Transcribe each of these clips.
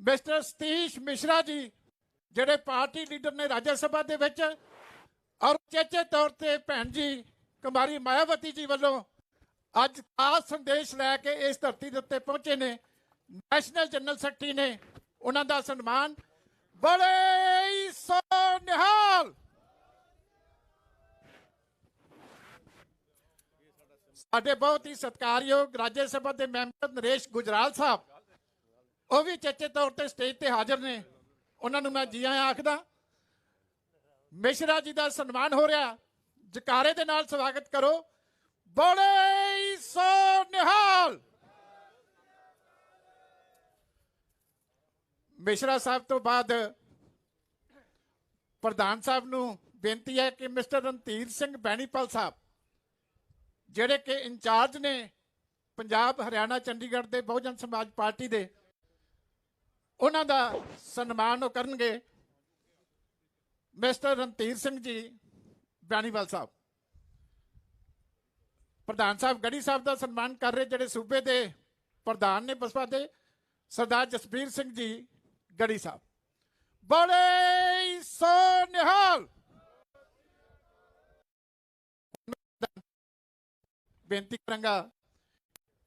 Mister Satish Mishra ji ਜਿਹੜੇ party leader ने राज्य सभा ਦੇ ਵਿੱਚ और चेचे तौर ਤੇ ਭੈਣ ਜੀ ਕੁਮਾਰੀ ਮਾਇਆਵਤੀ ਜੀ ਵੱਲੋਂ ਅੱਜ ਖਾਸ ਸੰਦੇਸ਼ ਲੈ ਕੇ ਇਸ ਧਰਤੀ ਦੇ ਉੱਤੇ ਪਹੁੰਚੇ ਨੇ। ਨੈਸ਼ਨਲ ਜਨਰਲ ਸੈਕਟਰੀ ਨੇ ਉਹਨਾਂ ਦਾ ਸਨਮਾਨ ਬੜੇ ਹੀ ਸੋਨਿਹਾਲ ਸਾਡੇ ਬਹੁਤ ਹੀ ਸਤਿਕਾਰਯੋਗ ਰਾਜ ਸਭਾ ਦੇ ਮੈਂਬਰ ਨਰੇਸ਼ ਗੁਜਰਾਲ ਸਾਹਿਬ ਉਹ ਵੀ ਚੇਚੇ ਤੌਰ ਤੇ ਸਟੇਜ ਤੇ ਹਾਜ਼ਰ ਨੇ। ਉਹਨਾਂ ਨੂੰ ਮੈਂ ਜੀ ਆਇਆਂ ਆਖਦਾ। ਮਿਸ਼ਰਾ ਜੀ ਦਾ ਸਨਮਾਨ ਹੋ ਰਿਹਾ, ਜਕਾਰੇ ਦੇ ਨਾਲ ਸਵਾਗਤ ਕਰੋ। ਬੜੇ ਹੀ ਸੋਨਿਹਾਲ। ਮਿਸ਼ਰਾ ਸਾਹਿਬ ਤੋਂ ਬਾਅਦ ਪ੍ਰਧਾਨ ਸਾਹਿਬ ਨੂੰ ਬੇਨਤੀ ਹੈ ਕਿ ਮਿਸਟਰ ਰਣਧੀਰ ਸਿੰਘ ਬੈਣੀਪਾਲ ਸਾਹਿਬ ਜਿਹੜੇ ਕਿ ਇੰਚਾਰਜ ਨੇ ਪੰਜਾਬ ਹਰਿਆਣਾ ਚੰਡੀਗੜ੍ਹ ਦੇ ਬਹੁਜਨ ਸਮਾਜ ਪਾਰਟੀ ਦੇ, ਉਹਨਾਂ ਦਾ ਸਨਮਾਨ ਉਹ ਕਰਨਗੇ। ਮਿਸਟਰ ਰਣਧੀਰ ਸਿੰਘ ਜੀ ਬੈਣੀਪਾਲ ਸਾਹਿਬ। ਪ੍ਰਧਾਨ ਸਾਹਿਬ ਗੜੀ ਸਾਹਿਬ ਦਾ ਸਨਮਾਨ ਕਰ ਰਹੇ ਜਿਹੜੇ ਸੂਬੇ ਦੇ ਪ੍ਰਧਾਨ ਨੇ ਬਸਪਾ ਦੇ, ਸਰਦਾਰ ਜਸਬੀਰ ਸਿੰਘ ਜੀ ਗੜੀ ਸਾਹਿਬ। ਬੜੇ ਹੀ ਸੋਨਿਹਾਲ। ਬੇਨਤੀ ਕਰਾਂਗਾ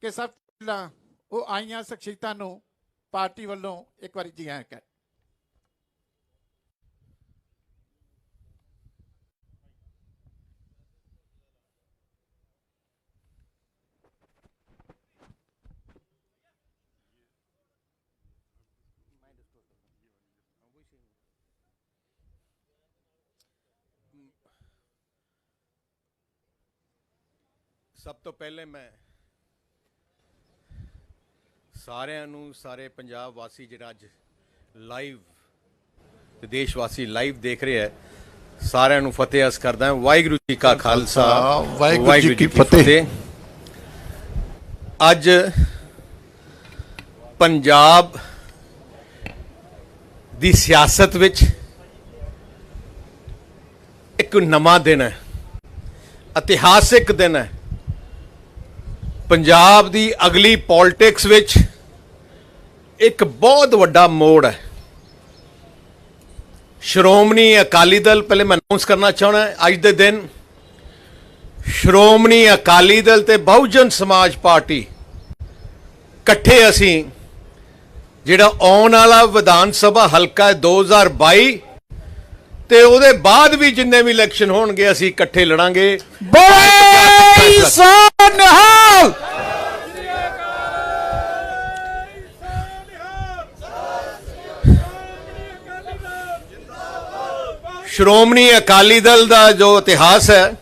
ਕਿ ਸਭ ਤੋਂ ਪਹਿਲਾਂ ਉਹ ਆਈਆਂ ਸ਼ਖਸੀਅਤਾਂ ਨੂੰ पार्टी वालों एक बार जी आया कर। सब तो पहले मैं ਸਾਰਿਆਂ ਨੂੰ, ਸਾਰੇ ਪੰਜਾਬ ਵਾਸੀ ਜਿਹੜਾ ਅੱਜ ਲਾਈਵ ਤੇ ਦੇਸ਼ ਵਾਸੀ ਲਾਈਵ ਦੇਖ ਰਹੇ ਹੈ, ਸਾਰਿਆਂ ਨੂੰ ਫਤਿਹ ਅਰਜ਼ ਕਰਦਾ ਹਾਂ। ਵਾਹਿਗੁਰੂ ਜੀ ਕਾ ਖਾਲਸਾ, ਵਾਹਿਗੁਰੂ ਜੀ ਕੀ ਫਤਿਹ। ਅੱਜ ਪੰਜਾਬ ਦੀ ਸਿਆਸਤ ਵਿੱਚ ਇੱਕ ਨਵਾਂ ਦਿਨ ਹੈ, ਇਤਿਹਾਸਿਕ ਦਿਨ ਹੈ। ਪੰਜਾਬ ਦੀ ਅਗਲੀ ਪੋਲਿਟਿਕਸ ਵਿੱਚ ਇੱਕ ਬਹੁਤ ਵੱਡਾ ਮੋੜ ਹੈ। ਸ਼੍ਰੋਮਣੀ ਅਕਾਲੀ ਦਲ, ਪਹਿਲੇ ਮੈਂ ਅਨਾਉਂਸ ਕਰਨਾ ਚਾਹੁੰਦਾ ਅੱਜ ਦੇ ਦਿਨ ਸ਼੍ਰੋਮਣੀ ਅਕਾਲੀ ਦਲ ਤੇ ਬਹੁਜਨ ਸਮਾਜ ਪਾਰਟੀ ਇਕੱਠੇ ਅਸੀਂ ਜਿਹੜਾ ਆਉਣ ਵਾਲਾ ਵਿਧਾਨ ਸਭਾ ਹਲਕਾ 2022 ਤੇ ਉਹਦੇ ਬਾਅਦ ਵੀ ਜਿੰਨੇ ਵੀ ਇਲੈਕਸ਼ਨ ਹੋਣਗੇ ਅਸੀਂ ਇਕੱਠੇ ਲੜਾਂਗੇ। ਬੜੇ ਸੋਨਿਹਾਲ। ਸ਼੍ਰੋਮਣੀ ਅਕਾਲੀ ਦਲ ਦਾ ਜੋ ਇਤਿਹਾਸ ਹੈ,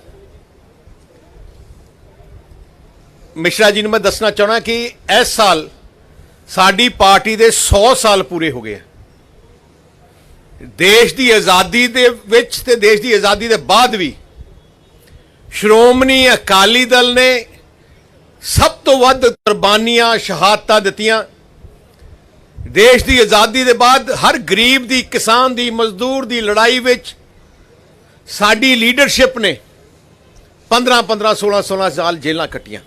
ਮਿਸ਼ਰਾ ਜੀ ਨੂੰ ਮੈਂ ਦੱਸਣਾ ਚਾਹੁੰਦਾ ਕਿ ਇਸ ਸਾਲ ਸਾਡੀ ਪਾਰਟੀ ਦੇ 100 ਸਾਲ ਪੂਰੇ ਹੋ ਗਏ। ਦੇਸ਼ ਦੀ ਆਜ਼ਾਦੀ ਦੇ ਵਿੱਚ ਤੇ ਦੇਸ਼ ਦੀ ਆਜ਼ਾਦੀ ਦੇ ਬਾਅਦ ਵੀ ਸ਼੍ਰੋਮਣੀ ਅਕਾਲੀ ਦਲ ਨੇ ਸਭ ਤੋਂ ਵੱਧ ਕੁਰਬਾਨੀਆਂ, ਸ਼ਹਾਦਤਾਂ ਦਿੱਤੀਆਂ। ਦੇਸ਼ ਦੀ ਆਜ਼ਾਦੀ ਦੇ ਬਾਅਦ ਹਰ ਗਰੀਬ ਦੀ, ਕਿਸਾਨ ਦੀ, ਮਜ਼ਦੂਰ ਦੀ ਲੜਾਈ ਵਿੱਚ ਸਾਡੀ ਲੀਡਰਸ਼ਿਪ ਨੇ 15-15, 16-16 ਸਾਲ ਜੇਲਾਂ ਕੱਟੀਆਂ।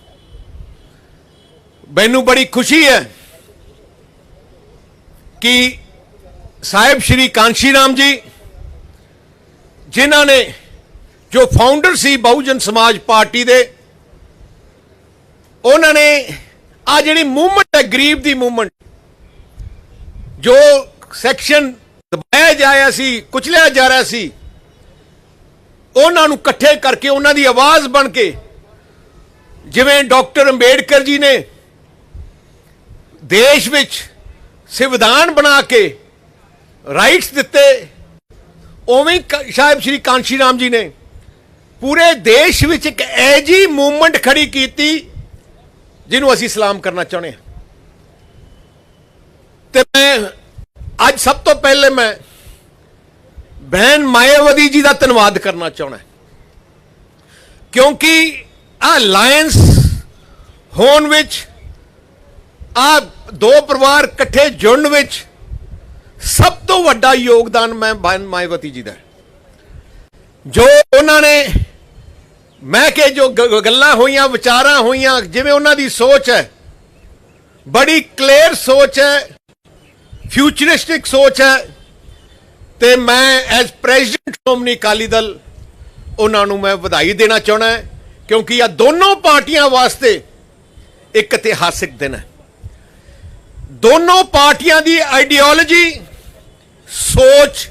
ਮੈਨੂੰ ਬੜੀ ਖੁਸ਼ੀ ਹੈ ਕਿ ਸਾਹਿਬ ਸ਼੍ਰੀ ਕਾਂਸ਼ੀ ਰਾਮ ਜੀ, ਜਿਨ੍ਹਾਂ ਨੇ ਜੋ ਫਾਊਂਡਰ ਸੀ ਬਹੁਜਨ ਸਮਾਜ ਪਾਰਟੀ ਦੇ, ਉਹਨਾਂ ਨੇ ਆ ਜਿਹੜੀ ਮੂਵਮੈਂਟ ਹੈ, ਗਰੀਬ ਦੀ ਮੂਵਮੈਂਟ, ਜੋ ਸੈਕਸ਼ਨ ਦਬਾਇਆ ਜਾ ਰਿਹਾ ਸੀ, ਕੁਚਲਿਆ ਜਾ ਰਿਹਾ ਸੀ, ਉਹਨਾਂ ਨੂੰ ਇਕੱਠੇ ਕਰਕੇ ਉਹਨਾਂ ਦੀ ਆਵਾਜ਼ ਬਣ ਕੇ, ਜਿਵੇਂ ਡਾਕਟਰ ਅੰਬੇਡਕਰ ਜੀ ਨੇ ਦੇਸ਼ ਵਿੱਚ ਸੰਵਿਧਾਨ ਬਣਾ ਕੇ ਰਾਈਟਸ ਦਿੱਤੇ, ਉਵੇਂ ਸਾਹਿਬ ਸ਼੍ਰੀ ਕਾਂਸ਼ੀ ਰਾਮ ਜੀ ਨੇ ਪੂਰੇ ਦੇਸ਼ ਵਿੱਚ ਇੱਕ ਐਜੀ ਮੂਵਮੈਂਟ ਖੜੀ ਕੀਤੀ ਜਿਹਨੂੰ ਅਸੀਂ ਸਲਾਮ ਕਰਨਾ ਚਾਹੁੰਦੇ ਹਾਂ। ਤੇ ਮੈਂ ਅੱਜ ਸਭ ਤੋਂ ਪਹਿਲੇ ਮੈਂ ਬਹਿਨ ਮਾਇਆਵਤੀ ਜੀ ਦਾ ਧੰਨਵਾਦ ਕਰਨਾ ਚਾਹੁੰਦਾ, ਕਿਉਂਕਿ ਆ ਅਲਾਇੰਸ ਹੋਣ ਵਿੱਚ, ਆ ਦੋ ਪਰਿਵਾਰ ਇਕੱਠੇ ਜੁੜਨ ਵਿੱਚ ਸਭ ਤੋਂ ਵੱਡਾ ਯੋਗਦਾਨ ਮੈਂ ਬਹਿਨ ਮਾਇਆਵਤੀ ਜੀ ਦਾ। ਜੋ ਉਹਨਾਂ ਨੇ, ਮੈਂ ਕਿ ਜੋ ਗੱਲਾਂ ਹੋਈਆਂ, ਵਿਚਾਰਾਂ ਹੋਈਆਂ, ਜਿਵੇਂ ਉਹਨਾਂ ਦੀ ਸੋਚ ਹੈ, ਬੜੀ ਕਲੀਅਰ ਸੋਚ ਹੈ। ਫਿਊਚਰਿਸਟਿਕ ਸੋਚ ਹੈ ਤੇ ਮੈਂ ਐਜ਼ ਪ੍ਰੈਜ਼ੀਡੈਂਟ ਸ਼੍ਰੋਮਣੀ ਅਕਾਲੀ ਦਲ ਉਹਨਾਂ ਨੂੰ ਮੈਂ ਵਧਾਈ ਦੇਣਾ ਚਾਹੁੰਦਾ ਕਿਉਂਕਿ ਇਹ ਦੋਨੋਂ ਪਾਰਟੀਆਂ ਵਾਸਤੇ ਇੱਕ ਇਤਿਹਾਸਿਕ ਦਿਨ ਹੈ। ਦੋਨੋਂ ਪਾਰਟੀਆਂ ਦੀ ਆਈਡੀਓਲੋਜੀ ਸੋਚ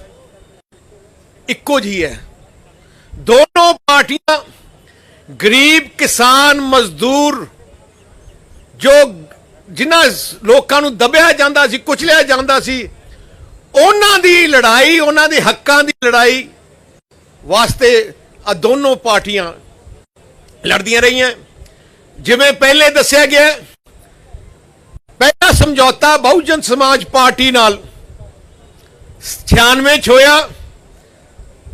ਇੱਕੋ ਜਿਹੀ ਹੈ। ਦੋਨੋਂ ਪਾਰਟੀਆਂ ਗਰੀਬ ਕਿਸਾਨ ਮਜ਼ਦੂਰ ਜੋ ਜਿਨ੍ਹਾਂ ਲੋਕਾਂ ਨੂੰ ਦਬਿਆ ਜਾਂਦਾ ਸੀ ਕੁਚਲਿਆ ਜਾਂਦਾ ਸੀ ਉਹਨਾਂ ਦੀ ਲੜਾਈ ਉਹਨਾਂ ਦੇ ਹੱਕਾਂ ਦੀ ਲੜਾਈ ਵਾਸਤੇ ਆ ਦੋਨੋਂ ਪਾਰਟੀਆਂ ਲੜਦੀਆਂ ਰਹੀਆਂ। ਜਿਵੇਂ ਪਹਿਲੇ ਦੱਸਿਆ ਗਿਆ ਪਹਿਲਾ ਸਮਝੌਤਾ ਬਹੁਜਨ ਸਮਾਜ ਪਾਰਟੀ ਨਾਲ 96 ਚ ਹੋਇਆ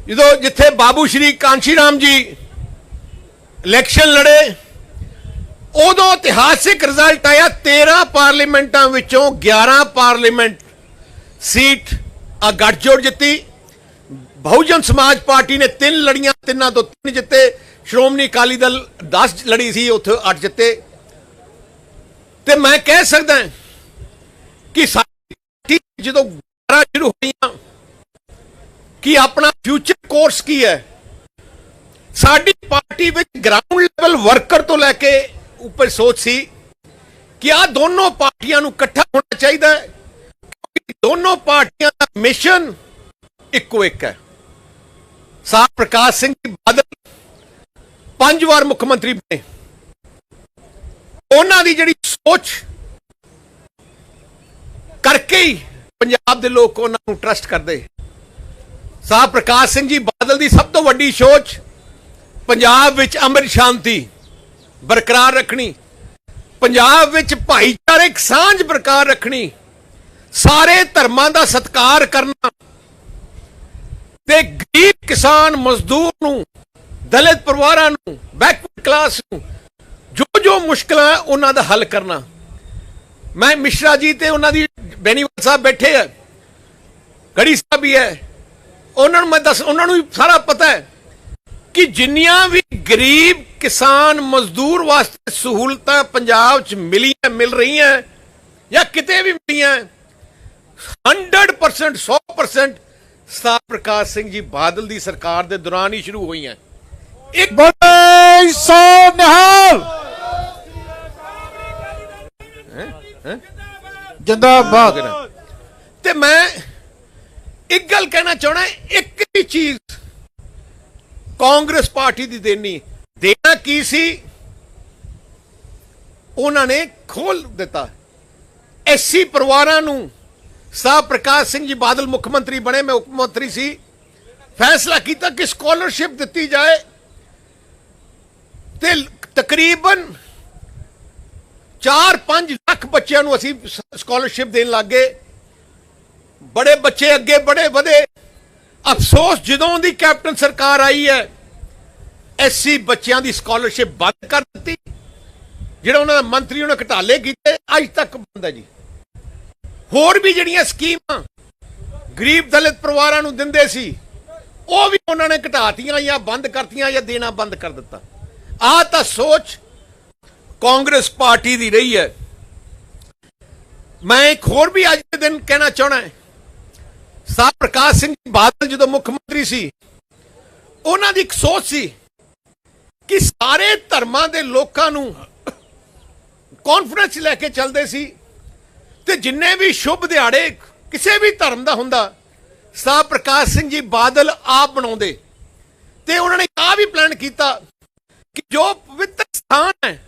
ਜਦੋਂ ਜਿੱਥੇ ਬਾਬੂ ਸ਼੍ਰੀ ਕਾਂਸ਼ੀ ਰਾਮ ਜੀ ਇਲੈਕਸ਼ਨ ਲੜੇ ਉਦੋਂ ਇਤਿਹਾਸਿਕ ਰਿਜ਼ਲਟ ਆਇਆ 13 ਪਾਰਲੀਮੈਂਟਾਂ ਵਿੱਚੋਂ 11 ਪਾਰਲੀਮੈਂਟ ਸੀਟ ਆ ਗੱਠਜੋੜ ਜਿੱਤੀ। ਬਹੁਜਨ ਸਮਾਜ ਪਾਰਟੀ ਨੇ 3 ਲੜੀਆਂ, 3 ਤੋਂ 3 ਜਿੱਤੇ। ਸ਼੍ਰੋਮਣੀ ਅਕਾਲੀ ਦਲ 10 ਲੜੀ ਸੀ, ਉੱਥੇ 8 ਜਿੱਤੇ। ਤੇ ਮੈਂ ਕਹਿ ਸਕਦਾ ਕਿ ਸਾਡੀ ਪਾਰਟੀ ਜਦੋਂ ਗਾਰਾਂ ਸ਼ੁਰੂ ਹੋਈਆਂ ਕਿ ਆਪਣਾ ਫਿਊਚਰ ਕੋਰਸ ਕੀ ਹੈ, ਸਾਡੀ ਪਾਰਟੀ ਵਿੱਚ ਗਰਾਊਂਡ ਲੈਵਲ ਵਰਕਰ ਤੋਂ ਲੈ ਕੇ ਉੱਪਰ ਸੋਚ ਸੀ ਕਿ ਆ ਦੋਨੋਂ ਪਾਰਟੀਆਂ ਨੂੰ ਇਕੱਠਾ ਹੋਣਾ ਚਾਹੀਦਾ ਹੈ ਕਿਉਂਕਿ ਦੋਨੋਂ ਪਾਰਟੀਆਂ ਦਾ ਮਿਸ਼ਨ ਇੱਕੋ ਇੱਕ ਹੈ। ਸਾਹ ਪ੍ਰਕਾਸ਼ ਸਿੰਘ ਜੀ ਬਾਦਲ 5 ਵਾਰ ਮੁੱਖ ਮੰਤਰੀ ਬਣੇ, ਉਹਨਾਂ ਦੀ ਜਿਹੜੀ ਸੋਚ ਕਰਕੇ ਹੀ ਪੰਜਾਬ ਦੇ ਲੋਕ ਉਹਨਾਂ ਨੂੰ ਟਰਸਟ ਕਰਦੇ। ਸਾਹ ਪ੍ਰਕਾਸ਼ ਸਿੰਘ ਜੀ ਬਾਦਲ ਦੀ ਸਭ ਤੋਂ ਵੱਡੀ ਸੋਚ ਪੰਜਾਬ ਵਿੱਚ ਅਮਨ ਸ਼ਾਂਤੀ ਬਰਕਰਾਰ ਰੱਖਣੀ, ਪੰਜਾਬ ਵਿੱਚ ਭਾਈਚਾਰਕ ਸਾਂਝ ਬਰਕਰਾਰ ਰੱਖਣੀ, ਸਾਰੇ ਧਰਮਾਂ ਦਾ ਸਤਿਕਾਰ ਕਰਨਾ ਤੇ ਗਰੀਬ ਕਿਸਾਨ ਮਜ਼ਦੂਰ ਨੂੰ, ਦਲਿਤ ਪਰਿਵਾਰਾਂ ਨੂੰ, ਬੈਕਵਰਡ ਕਲਾਸ ਨੂੰ ਜੋ ਮੁਸ਼ਕਲਾਂ ਹੈ ਉਹਨਾਂ ਦਾ ਹੱਲ ਕਰਨਾ। ਮੈਂ ਮਿਸ਼ਰਾ ਜੀ ਤੇ ਉਹਨਾਂ ਦੀ ਬੈਨੀਵਾਲ ਸਾਹਿਬ ਬੈਠੇ ਹੈ, ਗੜੀ ਸਾਹਿਬ ਵੀ ਹੈ, ਉਹਨਾਂ ਨੂੰ ਮੈਂ ਉਹਨਾਂ ਨੂੰ ਸਾਰਾ ਪਤਾ ਹੈ ਕਿ ਜਿੰਨੀਆਂ ਵੀ ਗਰੀਬ ਕਿਸਾਨ ਮਜ਼ਦੂਰ ਵਾਸਤੇ ਸਹੂਲਤਾਂ ਪੰਜਾਬ 'ਚ ਮਿਲ ਰਹੀਆਂ ਜਾਂ ਕਿਤੇ ਵੀ ਮਿਲੀਆਂ 100% 100% ਸਾਹ ਪ੍ਰਕਾਸ਼ ਸਿੰਘ ਜੀ ਬਾਦਲ ਦੀ ਸਰਕਾਰ ਦੇ ਦੌਰਾਨ ਹੀ ਸ਼ੁਰੂ ਹੋਈਆਂ। ਇੱਕ ਬੋਲੇ ਸੋ ਨਿਹਾਲ ਜਿੰਦਾਬਾਦ। ਤੇ ਮੈਂ ਇੱਕ ਗੱਲ ਕਹਿਣਾ ਚਾਹਣਾ, ਇੱਕ ਹੀ ਚੀਜ਼ ਕਾਂਗਰਸ ਪਾਰਟੀ ਦੀ ਦੇਣਾ ਕੀ ਸੀ ਉਹਨਾਂ ਨੇ ਖੋਲ ਦਿੱਤਾ। ਐਸਸੀ ਪਰਿਵਾਰਾਂ ਨੂੰ ਸਾਹ ਪ੍ਰਕਾਸ਼ ਸਿੰਘ ਜੀ ਬਾਦਲ ਮੁੱਖ ਮੰਤਰੀ ਬਣੇ, ਮੈਂ ਉਪ ਮੰਤਰੀ ਸੀ, ਫੈਸਲਾ ਕੀਤਾ ਕਿ ਸਕਾਲਰਸ਼ਿਪ ਦਿੱਤੀ ਜਾਏ ਤੇ ਤਕਰੀਬਨ 4-5 ਲੱਖ ਬੱਚਿਆਂ ਨੂੰ ਅਸੀਂ ਸਕਾਲਰਸ਼ਿਪ ਦੇਣ ਲੱਗੇ। ਬੜੇ ਬੱਚੇ ਅੱਗੇ ਬੜੇ ਵਧੇ। ਅਫਸੋਸ ਜਦੋਂ ਦੀ ਕੈਪਟਨ ਸਰਕਾਰ ਆਈ ਹੈ ਐਸਸੀ ਬੱਚਿਆਂ ਦੀ ਸਕਾਲਰਸ਼ਿਪ ਬੰਦ ਕਰ ਦਿੱਤੀ। ਜਿਹੜਾ ਉਹਨਾਂ ਦਾ ਮੰਤਰੀ ਉਹਨੇ ਘਟਾਲੇ ਕੀਤੇ, ਅੱਜ ਤੱਕ ਬੰਦ ਹੈ ਜੀ। ਹੋਰ ਵੀ ਜਿਹੜੀਆਂ ਸਕੀਮਾਂ ਗਰੀਬ ਦਲਿਤ ਪਰਿਵਾਰਾਂ ਨੂੰ ਦਿੰਦੇ ਸੀ ਉਹ ਵੀ ਉਹਨਾਂ ਨੇ ਘਟਾਤੀਆਂ ਜਾਂ ਬੰਦ ਕਰਤੀਆਂ ਜਾਂ ਦੇਣਾ ਬੰਦ ਕਰ ਦਿੱਤਾ। ਆਹ ਤਾਂ ਸੋਚ ਕਾਂਗਰਸ ਪਾਰਟੀ ਦੀ ਰਹੀ ਹੈ। ਮੈਂ ਇੱਕ ਹੋਰ ਵੀ ਅੱਜ ਦੇ ਦਿਨ ਕਹਿਣਾ ਚਾਹਣਾ ਹੈ, ਸਾਹ ਪ੍ਰਕਾਸ਼ ਸਿੰਘ ਬਾਦਲ ਜਦੋਂ ਮੁੱਖ ਮੰਤਰੀ ਸੀ ਉਹਨਾਂ ਦੀ ਇੱਕ ਸੋਚ ਸੀ ਕਿ ਸਾਰੇ ਧਰਮਾਂ ਦੇ ਲੋਕਾਂ ਨੂੰ ਕੌਨਫਰੰਸ ਲੈ ਕੇ ਚੱਲਦੇ ਸੀ ਤੇ ਜਿੰਨੇ ਵੀ ਸ਼ੁਭ ਦਿਹਾੜੇ ਕਿਸੇ ਵੀ ਧਰਮ ਦਾ ਹੁੰਦਾ ਸਾਹ ਪ੍ਰਕਾਸ਼ ਸਿੰਘ ਜੀ ਬਾਦਲ ਆਪ ਬਣਾਉਂਦੇ। ਤੇ ਉਹਨਾਂ ਨੇ ਆਹ ਵੀ ਪਲਾਨ ਕੀਤਾ ਕਿ ਜੋ ਪਵਿੱਤਰ ਸਥਾਨ ਹੈ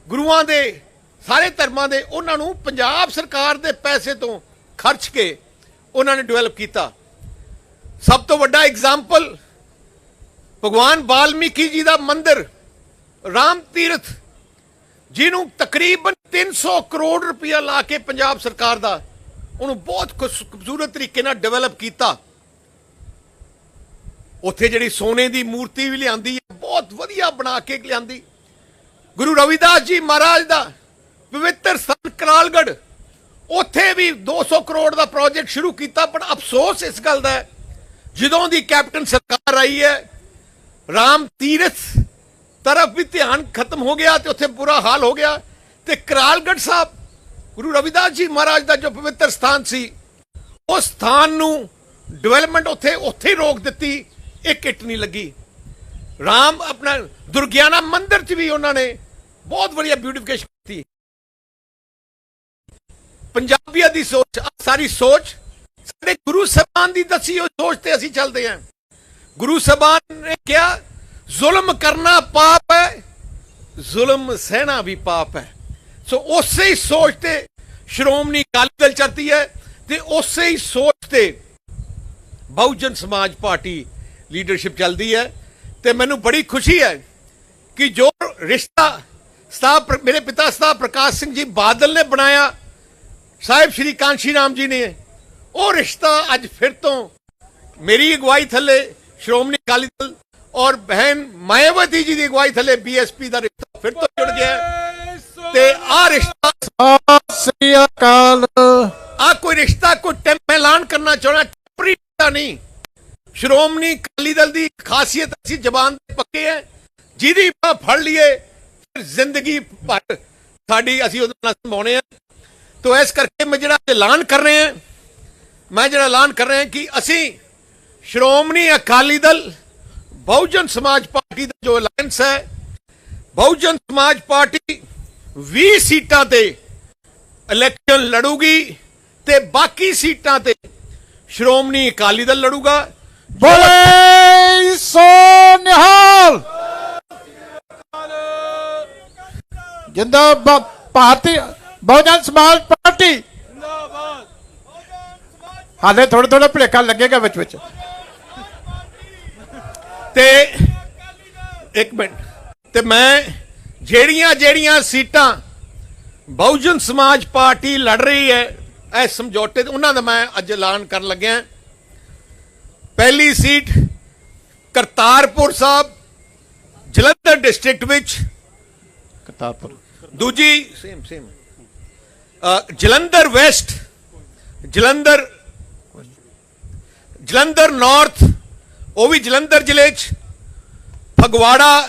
ਗੁਰੂਆਂ ਦੇ ਸਾਰੇ ਧਰਮਾਂ ਦੇ, ਉਹਨਾਂ ਨੂੰ ਪੰਜਾਬ ਸਰਕਾਰ ਦੇ ਪੈਸੇ ਤੋਂ ਖਰਚ ਕੇ ਉਹਨਾਂ ਨੇ ਡਿਵੈਲਪ ਕੀਤਾ। ਸਭ ਤੋਂ ਵੱਡਾ ਐਗਜ਼ਾਮਪਲ ਭਗਵਾਨ ਵਾਲਮੀਕੀ ਜੀ ਦਾ ਮੰਦਿਰ ਰਾਮ ਤੀਰਥ, ਜਿਹਨੂੰ ਤਕਰੀਬਨ 300 ਕਰੋੜ ਰੁਪਇਆ ਲਾ ਕੇ ਪੰਜਾਬ ਸਰਕਾਰ ਦਾ ਉਹਨੂੰ ਬਹੁਤ ਖੂਬਸੂਰਤ ਤਰੀਕੇ ਨਾਲ ਡਿਵੈਲਪ ਕੀਤਾ। ਉੱਥੇ ਜਿਹੜੀ ਸੋਨੇ ਦੀ ਮੂਰਤੀ ਵੀ ਲਿਆਂਦੀ ਹੈ, ਬਹੁਤ ਵਧੀਆ ਬਣਾ ਕੇ ਲਿਆਂਦੀ। ਗੁਰੂ ਰਵਿਦਾਸ ਜੀ ਮਹਾਰਾਜ ਦਾ ਪਵਿੱਤਰ ਸਥਾਨ ਕਰਾਲਗੜ੍ਹ, ਉੱਥੇ ਵੀ 200 ਕਰੋੜ ਦਾ ਪ੍ਰੋਜੈਕਟ ਸ਼ੁਰੂ ਕੀਤਾ। ਪਰ ਅਫਸੋਸ ਇਸ ਗੱਲ ਦਾ ਹੈ ਜਦੋਂ ਦੀ ਕੈਪਟਨ ਸਰਕਾਰ ਆਈ ਹੈ ਰਾਮ ਤੀਰਥ ਤਰਫ ਵੀ ਧਿਆਨ ਖਤਮ ਹੋ ਗਿਆ ਤੇ ਉੱਥੇ ਬੁਰਾ ਹਾਲ ਹੋ ਗਿਆ। ਤੇ ਕਰਾਲਗੜ੍ਹ ਸਾਹਿਬ ਗੁਰੂ ਰਵਿਦਾਸ ਜੀ ਮਹਾਰਾਜ ਦਾ ਜੋ ਪਵਿੱਤਰ ਸਥਾਨ ਸੀ, ਉਸ ਸਥਾਨ ਨੂੰ ਡਿਵੈਲਪਮੈਂਟ ਉੱਥੇ ਰੋਕ ਦਿੱਤੀ। ਇੱਕ ਇੱਟ ਨਹੀਂ ਲੱਗੀ। ਰਾਮ ਆਪਣਾ ਦੁਰਗਿਆਨਾ ਮੰਦਿਰ 'ਚ ਵੀ ਉਹਨਾਂ ਨੇ ਬਹੁਤ ਵਧੀਆ ਬਿਊਟੀਫਿਕੇਸ਼ਨ ਕੀਤੀ। ਪੰਜਾਬੀਆਂ ਦੀ ਸੋਚ, ਸਾਰੀ ਸੋਚ ਸਾਡੇ ਗੁਰੂ ਸਾਹਿਬਾਨ ਦੀ ਦੱਸੀ ਹੋਈ ਸੋਚ ਤੇ ਅਸੀਂ ਚੱਲਦੇ ਹਾਂ। ਗੁਰੂ ਸਾਹਿਬਾਨ ਨੇ ਕਿਹਾ ਜ਼ੁਲਮ ਕਰਨਾ ਪਾਪ ਹੈ, ਜ਼ੁਲਮ ਸਹਿਣਾ ਵੀ ਪਾਪ ਹੈ। ਸੋ ਉਸੇ ਹੀ ਸੋਚ ਤੇ ਸ਼੍ਰੋਮਣੀ ਅਕਾਲੀ ਦਲ ਚੱਲਦੀ ਹੈ ਤੇ ਉਸੇ ਹੀ ਸੋਚ ਤੇ ਬਹੁਜਨ ਸਮਾਜ ਪਾਰਟੀ ਲੀਡਰਸ਼ਿਪ ਚੱਲਦੀ ਹੈ। ਤੇ ਮੈਨੂੰ ਬੜੀ ਖੁਸ਼ੀ ਹੈ ਕਿ ਜੋ ਰਿਸ਼ਤਾ ਮੇਰੇ ਪਿਤਾ ਸਾਹਿਬ ਪ੍ਰਕਾਸ਼ ਸਿੰਘ ਜੀ ਬਾਦਲ ਨੇ ਬਣਾਇਆ, ਸਾਹਿਬ ਸ਼੍ਰੀ ਕਾਂਸ਼ੀ ਰਾਮ ਜੀ ਨੇ, ਉਹ ਰਿਸ਼ਤਾ ਅੱਜ ਫਿਰ ਤੋਂ ਮੇਰੀ ਅਗਵਾਈ ਥੱਲੇ ਸ਼੍ਰੋਮਣੀ ਅਕਾਲੀ ਦਲ ਔਰ ਬਹਿਨ ਮਾਇਆਵਤੀ ਜੀ ਦੀ ਅਗਵਾਈ ਥੱਲੇ ਬੀਐਸਪੀ ਦਾ ਰਿਸ਼ਤਾ ਫਿਰ ਤੋਂ ਜੁੜ ਗਿਆ। ਤੇ ਆ ਰਿਸ਼ਤਾ ਸ੍ਰੀ ਅਕਾਲ, ਆ ਕੋਈ ਰਿਸ਼ਤਾ ਕੋਈ ਮੈਂ ਐਲਾਨ ਕਰਨਾ ਚਾਹਣਾ ਟੈਂਪਰੇਰੀ ਨਹੀਂ। ਸ਼੍ਰੋਮਣੀ ਅਕਾਲੀ ਦਲ ਦੀ ਖਾਸੀਅਤ ਅਸੀਂ ਜ਼ਬਾਨ ਦੇ ਪੱਕੇ ਹੈ, ਜਿਹਦੀ ਬਾਹ ਫੜ ਲਈਏ ਫਿਰ ਜ਼ਿੰਦਗੀ ਭਰ ਸਾਡੀ ਅਸੀਂ ਉਹਦੇ ਨਾਲ ਸੰਭਾਉਣੇ ਆ। ਤੋ ਇਸ ਕਰਕੇ ਮੈਂ ਜਿਹੜਾ ਐਲਾਨ ਕਰ ਰਿਹਾ ਕਿ ਅਸੀਂ ਸ਼੍ਰੋਮਣੀ ਅਕਾਲੀ ਦਲ ਬਹੁਜਨ ਸਮਾਜ ਪਾਰਟੀ ਦਾ ਜੋ ਅਲਾਇੰਸ ਹੈ, ਬਹੁਜਨ ਸਮਾਜ ਪਾਰਟੀ 20 ਸੀਟਾਂ ਤੇ ਇਲੈਕਸ਼ਨ ਲੜੂਗੀ ਤੇ ਬਾਕੀ ਸੀਟਾਂ ਤੇ ਸ਼੍ਰੋਮਣੀ ਅਕਾਲੀ ਦਲ ਲੜੂਗਾ। ਬੋਲੇ ਸੋ ਨਿਹਾਲ, ਜਿੰਦਾਬਾਦ ਭਾਰਤੀ ਬਹੁਜਨ ਸਮਾਜ ਪਾਰਟੀ ਜਿੰਦਾਬਾਦ। ਹਾਲੇ ਥੋੜਾ ਭੁਲੇਖਾ ਲੱਗੇਗਾ ਵਿੱਚ ਤੇ ਇੱਕ ਮਿੰਟ, ਤੇ ਮੈਂ ਜਿਹੜੀਆਂ ਸੀਟਾਂ ਬਹੁਜਨ ਸਮਾਜ ਪਾਰਟੀ ਲੜ ਰਹੀ ਹੈ ਇਸ ਸਮਝੌਤੇ ਤੇ ਉਹਨਾਂ ਦਾ ਮੈਂ ਅੱਜ ਐਲਾਨ ਕਰਨ ਲੱਗਿਆ। ਪਹਿਲੀ ਸੀਟ ਕਰਤਾਰਪੁਰ ਸਾਹਿਬ ਜਲੰਧਰ ਡਿਸਟ੍ਰਿਕਟ ਵਿੱਚ, ਕਰਤਾਰਪੁਰ। ਦੂਜੀ same Jalandhar West, Jalandhar north, ਉਹ ਵੀ ਜਲੰਧਰ ਜ਼ਿਲ੍ਹੇ 'ਚ, ਫਗਵਾੜਾ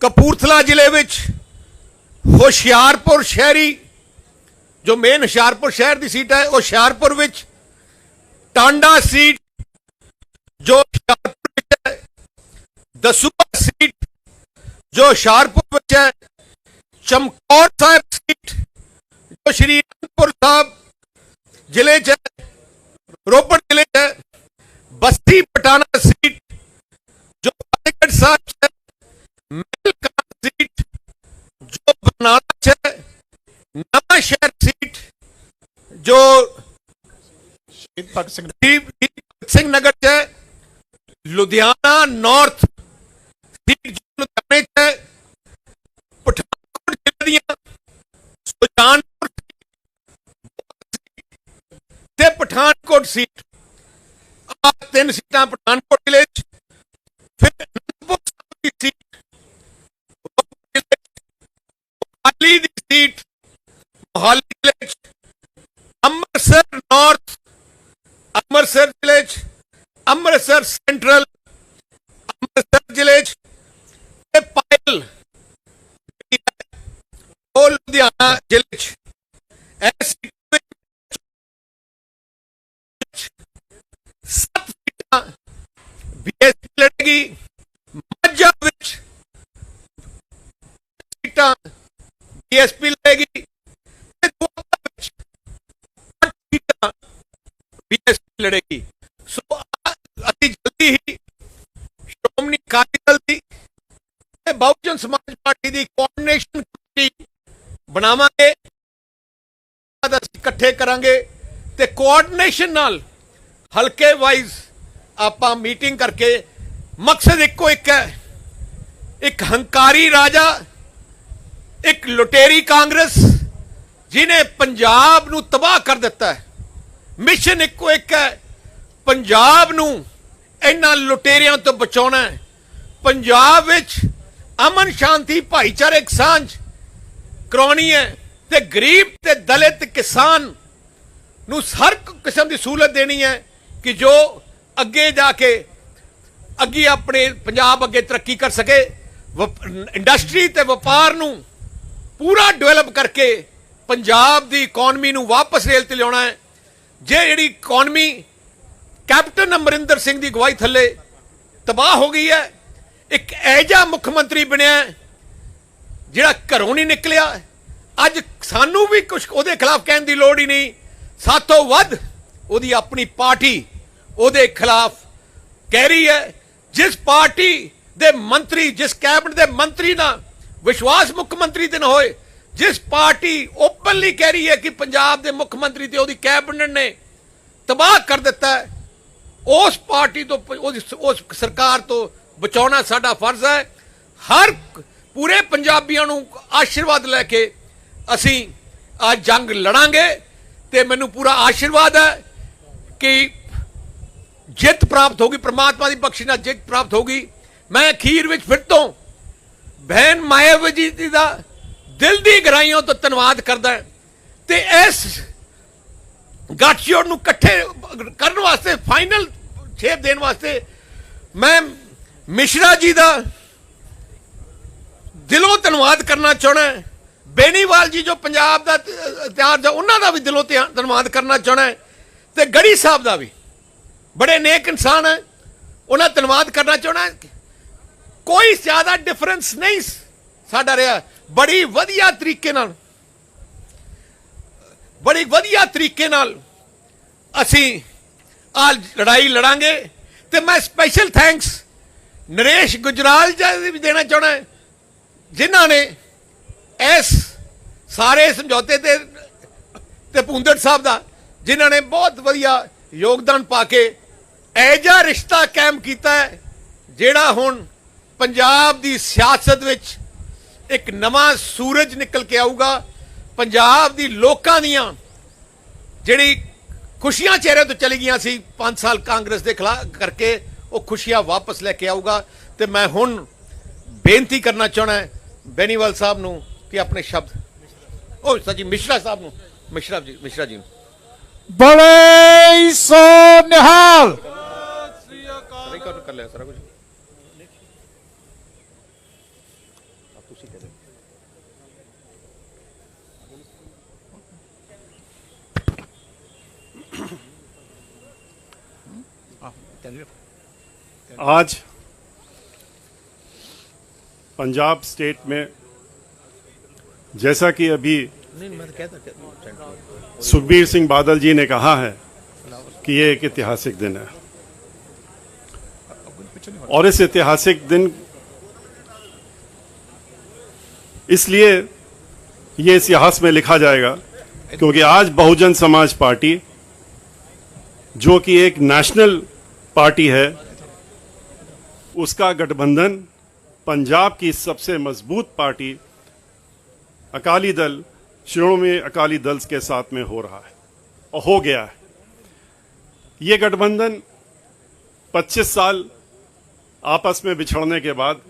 ਕਪੂਰਥਲਾ ਜ਼ਿਲ੍ਹੇ ਵਿੱਚ, ਹੁਸ਼ਿਆਰਪੁਰ ਸ਼ਹਿਰੀ ਜੋ ਮੇਨ ਹੁਸ਼ਿਆਰਪੁਰ ਸ਼ਹਿਰ ਦੀ ਸੀਟ ਹੈ ਉਹ ਹੁਸ਼ਿਆਰਪੁਰ ਵਿੱਚ, ਟਾਂਡਾ ਸੀਟ ਜੋ ਹੁਸ਼ਿਆਰਪੁਰ ਵਿੱਚ ਹੈ, ਦਸੂਹਾ ਸੀਟ ਜੋ ਹੁਸ਼ਿਆਰਪੁਰ ਵਿੱਚ ਹੈ, ਚਮਕੌਰ ਸਾਹਿਬ ਸੀਟ ਜੋ ਸ਼੍ਰੀ ਅਨੰਦਪੁਰ ਸਾਹਿਬ ਜ਼ਿਲ੍ਹੇ 'ਚ ਹੈ, ਰੋਪੜ ਜ਼ਿਲ੍ਹੇ 'ਚ ਹੈ, ਬਸਤੀ ਪਟਾਣਾ ਸੀਟ ਜੋ ਫਤਿਹਗੜ੍ਹ ਸਾਹਿਬ 'ਚ ਹੈ, ਮਹਿਲਕਾਨ ਸੀਟ ਜੋ ਬਰਨਾਲਾ 'ਚ ਹੈ, ਨਵਾਂ ਸ਼ਹਿਰ ਸੀਟ ਜੋ ਸ਼ਹੀਦ ਭਗਤ ਸਿੰਘ ਨਗਰ 'ਚ ਹੈ, ਲੁਧਿਆਣਾ ਨਾਰਥ ਸੀਟ ਜੋ ਲੁਧਿਆਣੇ 'ਚ ਹੈ, ਪਠਾਨਕੋਟ ਜ਼ਿਲ੍ਹੇ ਦੀਆਂ ਸੁਜਾਨਪੁਰ ਤੇ ਪਠਾਨਕੋਟ ਸੀਟ, ਆ 3 ਸੀਟਾਂ ਪਠਾਨਕੋਟ ਜ਼ਿਲ੍ਹੇ 'ਚ। ਫਿਰ ਅਨੰਦਪੁਰ ਸਾਹਿਬ ਦੀ ਸੀਟ, ਮੋਹਾਲੀ ਦੀ ਸੀਟ ਮੋਹਾਲੀ ਜ਼ਿਲ੍ਹੇ 'ਚ, ਅੰਮ੍ਰਿਤਸਰ ਨਾਰਥ ਅੰਮ੍ਰਿਤਸਰ ਜ਼ਿਲ੍ਹੇ 'ਚ, ਅੰਮ੍ਰਿਤਸਰ ਸੈਂਟਰਲ ਅੰਮ੍ਰਿਤਸਰ ਜ਼ਿਲ੍ਹੇ 'ਚ, ਤੇ ਪਾਇਲ ਉਹ ਲੁਧਿਆਣਾ ਜ਼ਿਲ੍ਹੇ 'ਚ। ਇਸ ਸੱਤ ਸੀਟਾਂ ਬੀਐਸਪੀ ਲੜੇਗੀ। ਮਾਝਾ ਵਿੱਚ ਸੀਟਾਂ ਬੀਐਸਪੀ ਲੜੇਗੀ ਤੇ ਦੁਆਬਾ ਵਿੱਚ 8 ਸੀਟਾਂ ਬੀਐਸਪੀ ਲੜੇਗੀ। ਸੋ ਅਸੀਂ ਜਲਦੀ ਹੀ ਸ਼੍ਰੋਮਣੀ ਅਕਾਲੀ ਦਲ ਦੀ ਤੇ ਬਹੁਜਨ ਸਮਾਜ ਪਾਰਟੀ ਦੀ ਕੋਆਰਡੀਨੇਸ਼ਨ ਕਮੇਟੀ ਬਣਾਵਾਂਗੇ, ਅਸੀਂ ਇਕੱਠੇ ਕਰਾਂਗੇ ਤੇ ਕੋਆਰਡੀਨੇਸ਼ਨ ਨਾਲ ਹਲਕੇ ਵਾਈਜ਼ ਆਪਾਂ ਮੀਟਿੰਗ ਕਰਕੇ ਮਕਸਦ ਇੱਕੋ ਇੱਕ ਹੈ, ਇੱਕ ਹੰਕਾਰੀ ਰਾਜਾ, ਇੱਕ ਲੁਟੇਰੀ ਕਾਂਗਰਸ ਜਿਹਨੇ ਪੰਜਾਬ ਨੂੰ ਤਬਾਹ ਕਰ ਦਿੱਤਾ ਹੈ। ਮਿਸ਼ਨ ਇੱਕੋ ਇੱਕ ਹੈ, ਪੰਜਾਬ ਨੂੰ ਇਹਨਾਂ ਲੁਟੇਰਿਆਂ ਤੋਂ ਬਚਾਉਣਾ ਹੈ, ਪੰਜਾਬ ਵਿੱਚ ਅਮਨ ਸ਼ਾਂਤੀ ਭਾਈਚਾਰਕ ਸਾਂਝ ਕਰਾਉਣੀ ਹੈ ਤੇ ਗਰੀਬ ਤੇ ਦਲਿਤ ਕਿਸਾਨ ਨੂੰ ਹਰ ਕਿਸਮ ਦੀ ਸਹੂਲਤ ਦੇਣੀ ਹੈ ਕਿ ਜੋ ਅੱਗੇ ਜਾ ਕੇ ਅੱਗੇ ਆਪਣੇ ਪੰਜਾਬ ਅੱਗੇ ਤਰੱਕੀ ਕਰ ਸਕੇ। ਇੰਡਸਟਰੀ ਤੇ ਵਪਾਰ ਨੂੰ ਪੂਰਾ ਡਿਵੈਲਪ ਕਰਕੇ ਪੰਜਾਬ ਦੀ ਇਕਨੋਮੀ ਨੂੰ ਵਾਪਸ ਰੇਲ ਤੇ ਲਿਆਉਣਾ ਹੈ। ਜੇ ਜਿਹੜੀ ਇਕਨੋਮੀ ਕੈਪਟਨ ਅਮਰਿੰਦਰ ਸਿੰਘ ਦੀ ਅਗਵਾਈ ਥੱਲੇ ਤਬਾਹ ਹੋ ਗਈ ਹੈ, ਇੱਕ ਐਜਾ ਮੁੱਖ ਮੰਤਰੀ ਬਣਿਆ ਜਿਹੜਾ ਘਰੋਂ ਨਹੀਂ ਨਿਕਲਿਆ, ਅੱਜ ਸਾਨੂੰ ਵੀ ਕੁਝ ਉਹਦੇ ਖਿਲਾਫ ਕਹਿਣ ਦੀ ਲੋੜ ਹੀ ਨਹੀਂ। ਸਾਥੋਂ ਵੱਧ ਉਹਦੀ ਆਪਣੀ ਪਾਰਟੀ ਉਹਦੇ ਖਿਲਾਫ ਕਹਿ ਰਹੀ ਹੈ। ਜਿਸ ਪਾਰਟੀ ਦੇ ਮੰਤਰੀ, ਜਿਸ ਕੈਬਨਿਟ ਦੇ ਮੰਤਰੀ ਦਾ ਵਿਸ਼ਵਾਸ ਮੁੱਖ ਮੰਤਰੀ ਤੇ ਨਾ ਹੋਏ, ਜਿਸ ਪਾਰਟੀ ਓਪਨਲੀ ਕਹਿ ਰਹੀ ਹੈ ਕਿ ਪੰਜਾਬ ਦੇ ਮੁੱਖ ਮੰਤਰੀ ਤੇ ਉਹਦੀ ਕੈਬਨਿਟ ਨੇ ਤਬਾਹ ਕਰ ਦਿੱਤਾ ਹੈ, ਉਸ ਪਾਰਟੀ ਤੋਂ ਉਸ ਸਰਕਾਰ ਤੋਂ ਬਚਾਉਣਾ ਸਾਡਾ ਫਰਜ਼ ਹੈ। ਹਰ ਪੂਰੇ ਪੰਜਾਬੀਆਂ ਨੂੰ ਆਸ਼ੀਰਵਾਦ ਲੈ ਕੇ ਅਸੀਂ ਆ ਜੰਗ ਲੜਾਂਗੇ ਤੇ ਮੈਨੂੰ ਪੂਰਾ ਆਸ਼ੀਰਵਾਦ ਹੈ ਕਿ ਜਿੱਤ ਪ੍ਰਾਪਤ ਹੋਗੀ, ਪ੍ਰਮਾਤਮਾ ਦੀ ਬਖਸ਼ਿਸ਼ ਨਾਲ ਜਿੱਤ ਪ੍ਰਾਪਤ ਹੋਗੀ। ਮੈਂ ਅਖੀਰ ਵਿੱਚ ਫਿਰ ਤੋਂ ਬਹਿਨ ਮਾਇਆਵਤੀ ਜੀ ਦਾ ਦਿਲ ਦੀ ਗਹਿਰਾਈਆਂ ਤੋਂ ਧੰਨਵਾਦ ਕਰਦਾ ਤੇ ਇਸ ਗੱਠਜੋੜ ਨੂੰ ਇਕੱਠੇ ਕਰਨ ਵਾਸਤੇ, ਫਾਈਨਲ ਸ਼ੇਪ ਦੇਣ ਵਾਸਤੇ ਮੈਂ ਮਿਸ਼ਰਾ ਜੀ ਦਾ ਦਿਲੋਂ ਧੰਨਵਾਦ ਕਰਨਾ ਚਾਹੁੰਦਾ। ਬੇਨੀਵਾਲ ਜੀ ਜੋ ਪੰਜਾਬ ਦਾ ਇਤਿਹਾਸ, ਉਹਨਾਂ ਦਾ ਵੀ ਦਿਲੋਂ ਧੰਨਵਾਦ ਕਰਨਾ ਚਾਹੁੰਦਾ ਤੇ ਗੜੀ ਸਾਹਿਬ ਦਾ ਵੀ, ਬੜੇ ਨੇਕ ਇਨਸਾਨ ਹੈ, ਉਹਨਾਂ ਦਾ ਧੰਨਵਾਦ ਕਰਨਾ ਚਾਹੁੰਦਾ। ਕੋਈ ਜ਼ਿਆਦਾ ਡਿਫਰੈਂਸ ਨਹੀਂ ਸਾਡਾ ਰਿਹਾ। ਬੜੀ ਵਧੀਆ ਤਰੀਕੇ ਨਾਲ ਅਸੀਂ ਆ ਲੜਾਈ ਲੜਾਂਗੇ ਤੇ ਮੈਂ ਸਪੈਸ਼ਲ ਥੈਂਕਸ ਨਰੇਸ਼ ਗੁਜਰਾਲ ਜੀ ਵੀ ਦੇਣਾ ਚਾਹੁੰਦਾ, ਜਿਨ੍ਹਾਂ ਨੇ ਇਸ ਸਾਰੇ ਸਮਝੌਤੇ ਤੇ ਭੁੰਦੜ ਸਾਹਿਬ ਦਾ, ਜਿਨ੍ਹਾਂ ਨੇ ਬਹੁਤ ਵਧੀਆ ਯੋਗਦਾਨ ਪਾ ਕੇ ਐਜਾ ਰਿਸ਼ਤਾ ਕਾਇਮ ਕੀਤਾ ਹੈ, ਜਿਹੜਾ ਹੁਣ ਪੰਜਾਬ ਦੀ ਸਿਆਸਤ ਵਿੱਚ ਇੱਕ ਨਵਾਂ ਸੂਰਜ ਨਿਕਲ ਕੇ ਆਊਗਾ। ਪੰਜਾਬ ਦੀ ਲੋਕਾਂ ਦੀਆਂ ਜਿਹੜੀ ਖੁਸ਼ੀਆਂ ਚਿਹਰੇ ਤੋਂ ਚਲੀ ਗਈਆਂ ਸੀ 5 ਸਾਲ ਕਾਂਗਰਸ ਦੇ ਖਿਲਾਫ ਕਰਕੇ, ਉਹ ਖੁਸ਼ੀਆਂ ਵਾਪਸ ਲੈ ਕੇ ਆਊਗਾ। ਤੇ ਮੈਂ ਹੁਣ ਬੇਨਤੀ ਕਰਨਾ ਚਾਹਣਾ ਬੈਨੀਵਾਲ ਸਾਹਿਬ ਨੂੰ ਕਿ ਆਪਣੇ ਸ਼ਬਦ, ਉਹ ਸੱਚੀ ਮਿਸ਼ਰਾ ਸਾਹਿਬ ਨੂੰ, ਮਿਸ਼ਰਾ ਜੀ ਨੂੰ ਬੜੇ ਸੋ ਨਿਹਾਲ ਕਰ ਲਿਆ ਸਾਰਾ ਕੁਝ। आज पंजाब स्टेट में, जैसा कि अभी सुखबीर सिंह बादल जी ने कहा है कि ये एक ऐतिहासिक दिन है, और इस ऐतिहासिक दिन इसलिए ये इतिहास में लिखा जाएगा क्योंकि आज बहुजन समाज पार्टी, जो कि एक नेशनल पार्टी है, उसका गठबंधन पंजाब की सबसे मजबूत पार्टी अकाली दल, श्रोमणी अकाली दल के साथ में हो रहा है और हो गया है। ये गठबंधन 25 साल आपस में बिछड़ने के बाद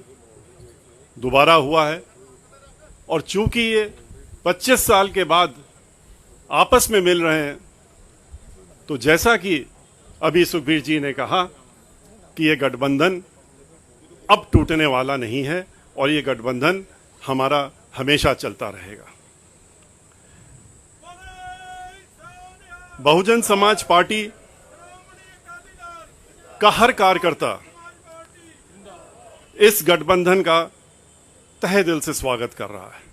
दोबारा हुआ है, और चूंकि ये 25 साल के बाद आपस में मिल रहे हैं, तो जैसा कि अभी सुखबीर जी ने कहा कि ये गठबंधन अब टूटने वाला नहीं है और ये गठबंधन हमारा हमेशा चलता रहेगा। बहुजन समाज पार्टी का हर कार्यकर्ता इस गठबंधन का तहे दिल से स्वागत कर रहा है,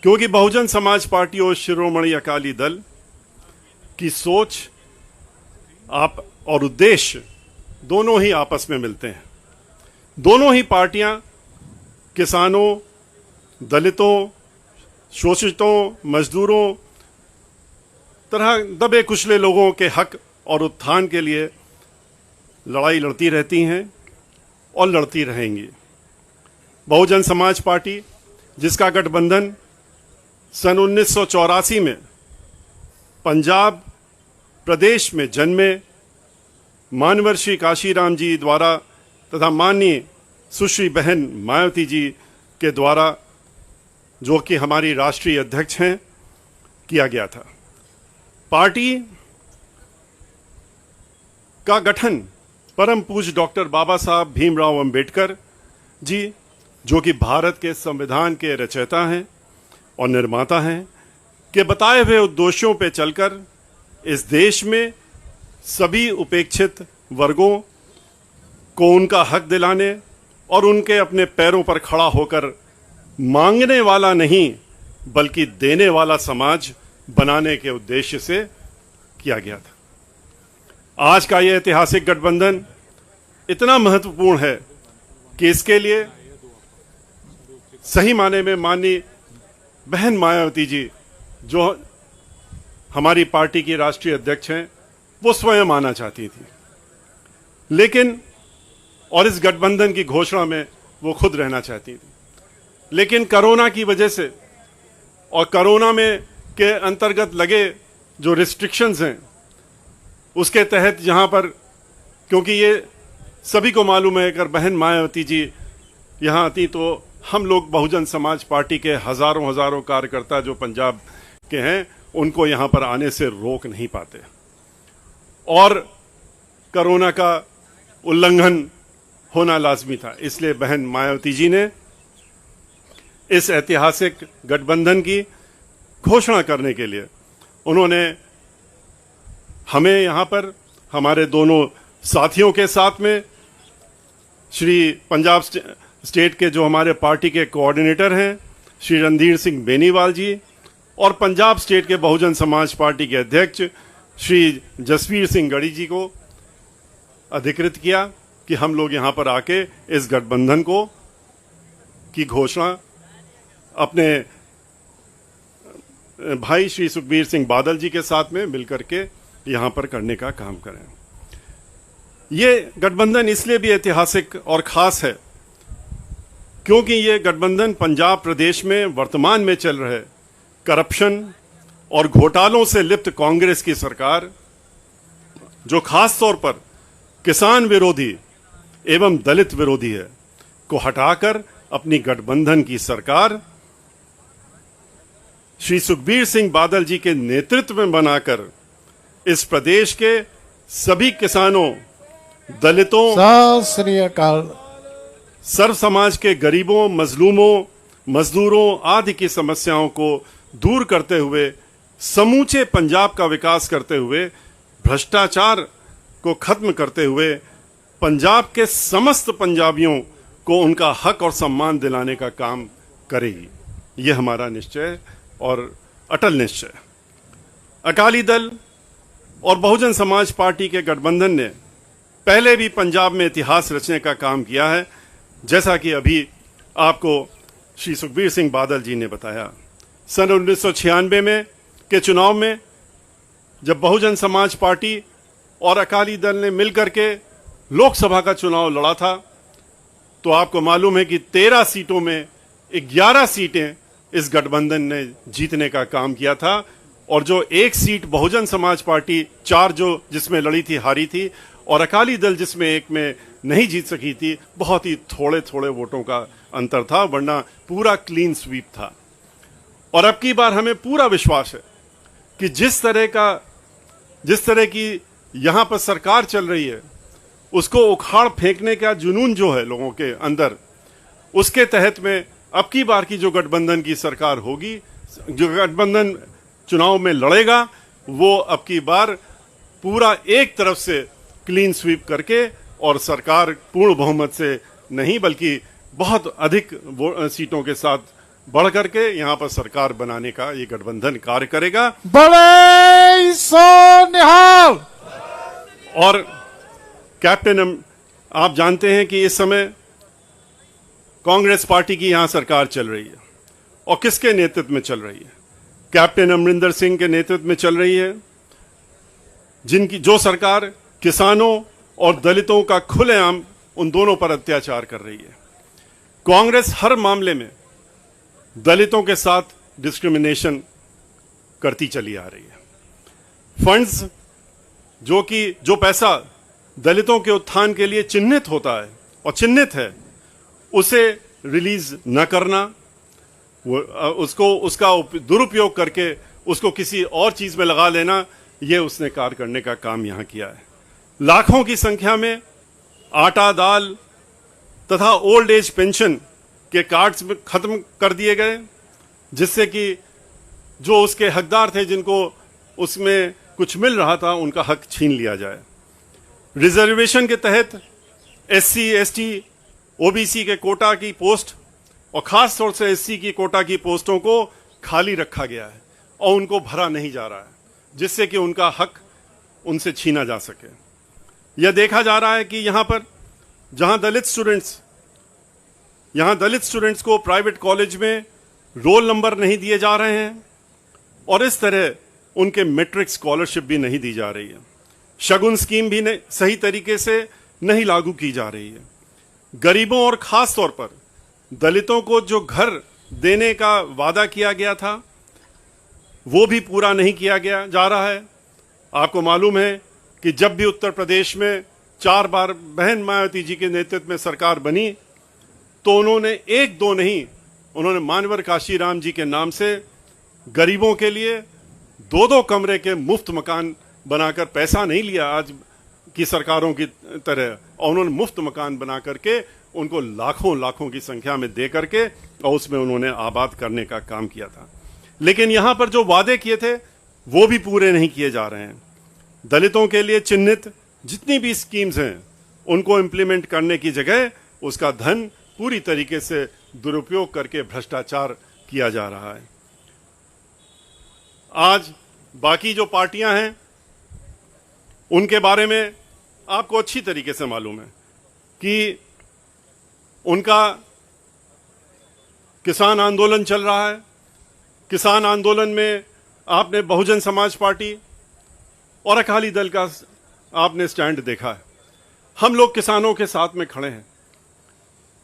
क्योंकि बहुजन समाज पार्टी और शिरोमणि अकाली दल की सोच आप और उद्देश्य दोनों ही आपस में मिलते हैं। दोनों ही पार्टियां किसानों, दलितों, शोषितों, मजदूरों, तरह दबे कुचले लोगों के हक और उत्थान के लिए लड़ाई लड़ती रहती हैं और लड़ती रहेंगी। बहुजन समाज पार्टी, जिसका गठबंधन सन 1984 में पंजाब प्रदेश में जन्मे मानवर्षी काशीराम जी द्वारा तथा माननीय सुश्री बहन मायावती जी के द्वारा, जो कि हमारी राष्ट्रीय अध्यक्ष हैं, किया गया था। पार्टी का गठन परम पूज्य डॉक्टर बाबा साहब भीमराव अंबेडकर जी, जो कि भारत के संविधान के रचयिता हैं और निर्माता हैं, के बताए हुए उद्देश्यों पर चलकर इस देश में सभी उपेक्षित वर्गों को उनका हक दिलाने और उनके अपने पैरों पर खड़ा होकर मांगने वाला नहीं बल्कि देने वाला समाज बनाने के उद्देश्य से किया गया था। आज का यह ऐतिहासिक गठबंधन इतना महत्वपूर्ण है कि इसके लिए सही माने में माननीय बहन मायावती जी, जो हमारी पार्टी की राष्ट्रीय अध्यक्ष हैं, वो स्वयं आना चाहती थी, लेकिन और इस गठबंधन की घोषणा में वो खुद रहना चाहती थी, लेकिन कोरोना की वजह से और कोरोना में के अंतर्गत लगे जो रिस्ट्रिक्शंस हैं उसके तहत यहाँ पर, क्योंकि ये सभी को मालूम है, अगर बहन मायावती जी यहाँ आती तो हम लोग बहुजन समाज पार्टी के हजारों कार्यकर्ता जो पंजाब के हैं उनको यहाँ पर आने से रोक नहीं पाते, और कोरोना का उल्लंघन होना लाजमी था। इसलिए बहन मायावती जी ने इस ऐतिहासिक गठबंधन की घोषणा करने के लिए उन्होंने हमें यहाँ पर हमारे दोनों साथियों के साथ में श्री पंजाब स्टेट के जो हमारे पार्टी के कोऑर्डिनेटर हैं श्री रणधीर सिंह बेनीवाल जी और पंजाब स्टेट के बहुजन समाज पार्टी के अध्यक्ष श्री जसवीर सिंह गढ़ी जी को अधिकृत किया कि हम लोग यहाँ पर आके इस गठबंधन को की घोषणा अपने भाई श्री सुखबीर सिंह बादल जी के साथ में मिलकर के यहाँ पर करने का काम करें। ये गठबंधन इसलिए भी ऐतिहासिक और खास है क्योंकि ये गठबंधन पंजाब प्रदेश में वर्तमान में चल रहे करप्शन और घोटालों से लिप्त कांग्रेस की सरकार, जो खास तौर पर किसान विरोधी एवं दलित विरोधी है, को हटाकर अपनी गठबंधन की सरकार श्री सुखबीर सिंह बादल जी के नेतृत्व में बनाकर इस प्रदेश के सभी किसानों, दलितों, सत श्री अकाल, सर्व समाज के गरीबों, मजलूमों, मजदूरों आदि की समस्याओं को दूर करते हुए समूचे पंजाब का विकास करते हुए, भ्रष्टाचार को खत्म करते हुए पंजाब के समस्त पंजाबियों को उनका हक और सम्मान दिलाने का काम करेगी। ये हमारा निश्चय और अटल निश्चय। अकाली दल और बहुजन समाज पार्टी के गठबंधन ने पहले भी पंजाब में इतिहास रचने का काम किया है, जैसा कि अभी आपको श्री सुखबीर सिंह बादल जी ने बताया। सन 1996 में के चुनाव में जब बहुजन समाज पार्टी और अकाली दल ने मिलकर के लोकसभा का चुनाव लड़ा था, तो आपको मालूम है कि 13 सीटों में 11 सीटें इस गठबंधन ने जीतने का काम किया था, और जो एक सीट बहुजन समाज पार्टी 4 जो जिसमें लड़ी थी हारी थी, और अकाली दल जिसमें एक में नहीं जीत सकी थी, बहुत ही थोड़े वोटों का अंतर था, वरना पूरा क्लीन स्वीप था। और अब की बार हमें पूरा विश्वास है कि जिस तरह की यहां पर सरकार चल रही है, उसको उखाड़ फेंकने का जुनून जो है लोगों के अंदर, उसके तहत में अब की बार की जो गठबंधन की सरकार होगी, जो गठबंधन चुनाव में लड़ेगा, वो अब की बार पूरा एक तरफ से क्लीन स्वीप करके और सरकार पूर्ण बहुमत से नहीं बल्कि बहुत अधिक सीटों के साथ बढ़ करके यहाँ पर सरकार बनाने का ये गठबंधन कार्य करेगा। बड़े सोनिहाल। और कैप्टन, आप जानते हैं कि इस समय कांग्रेस पार्टी की यहां सरकार चल रही है, और किसके नेतृत्व में चल रही है? कैप्टन अमरिंदर सिंह के नेतृत्व में चल रही है, जो सरकार किसानों और दलितों का खुलेआम उन दोनों पर अत्याचार कर रही है। कांग्रेस हर मामले में दलितों के साथ डिस्क्रिमिनेशन करती चली आ रही है। फंड्स जो पैसा दलितों के उत्थान के लिए चिन्हित होता है और चिन्हित है, उसे रिलीज न करना, उसका दुरुपयोग करके उसको किसी और चीज में लगा लेना, यह उसने कार्य करने का काम यहां किया है। लाखों की संख्या में आटा, दाल तथा ओल्ड एज पेंशन के कार्ड्स खत्म कर दिए गए, जिससे कि जो उसके हकदार थे, जिनको उसमें कुछ मिल रहा था, उनका हक छीन लिया जाए। रिजर्वेशन के तहत एससी, एसटी, ओबीसी के कोटा की पोस्ट और खास तौर से एससी की कोटा की पोस्टों को खाली रखा गया है और उनको भरा नहीं जा रहा है, जिससे कि उनका हक उनसे छीना जा सके। यह देखा जा रहा है कि यहां पर जहां दलित स्टूडेंट्स को प्राइवेट कॉलेज में रोल नंबर नहीं दिए जा रहे हैं और इस तरह उनके मैट्रिक स्कॉलरशिप भी नहीं दी जा रही है। शगुन स्कीम भी सही तरीके से नहीं लागू की जा रही है। गरीबों और खास तौर पर दलितों को जो घर देने का वादा किया गया था, वो भी पूरा नहीं किया गया जा रहा है। आपको मालूम है कि जब भी उत्तर प्रदेश में 4 बार बहन मायावती जी के नेतृत्व में सरकार बनी, तो उन्होंने एक दो नहीं, उन्होंने मानवर काशीराम जी के नाम से गरीबों के लिए 2-2 कमरे के मुफ्त मकान बनाकर, पैसा नहीं लिया आज की सरकारों की तरह, और उन्होंने मुफ्त मकान बना करके उनको लाखों लाखों की संख्या में दे करके और उसमें उन्होंने आबाद करने का काम किया था। लेकिन यहां पर जो वादे किए थे वो भी पूरे नहीं किए जा रहे हैं। दलितों के लिए चिन्हित जितनी भी स्कीम्स हैं उनको इंप्लीमेंट करने की जगह उसका धन पूरी तरीके से दुरुपयोग करके भ्रष्टाचार किया जा रहा है। आज बाकी जो पार्टियां हैं उनके बारे में आपको अच्छी तरीके से मालूम है कि उनका किसान आंदोलन चल रहा है। किसान आंदोलन में आपने बहुजन समाज पार्टी और अकाली दल का आपने स्टैंड देखा है। हम लोग किसानों के साथ में खड़े हैं।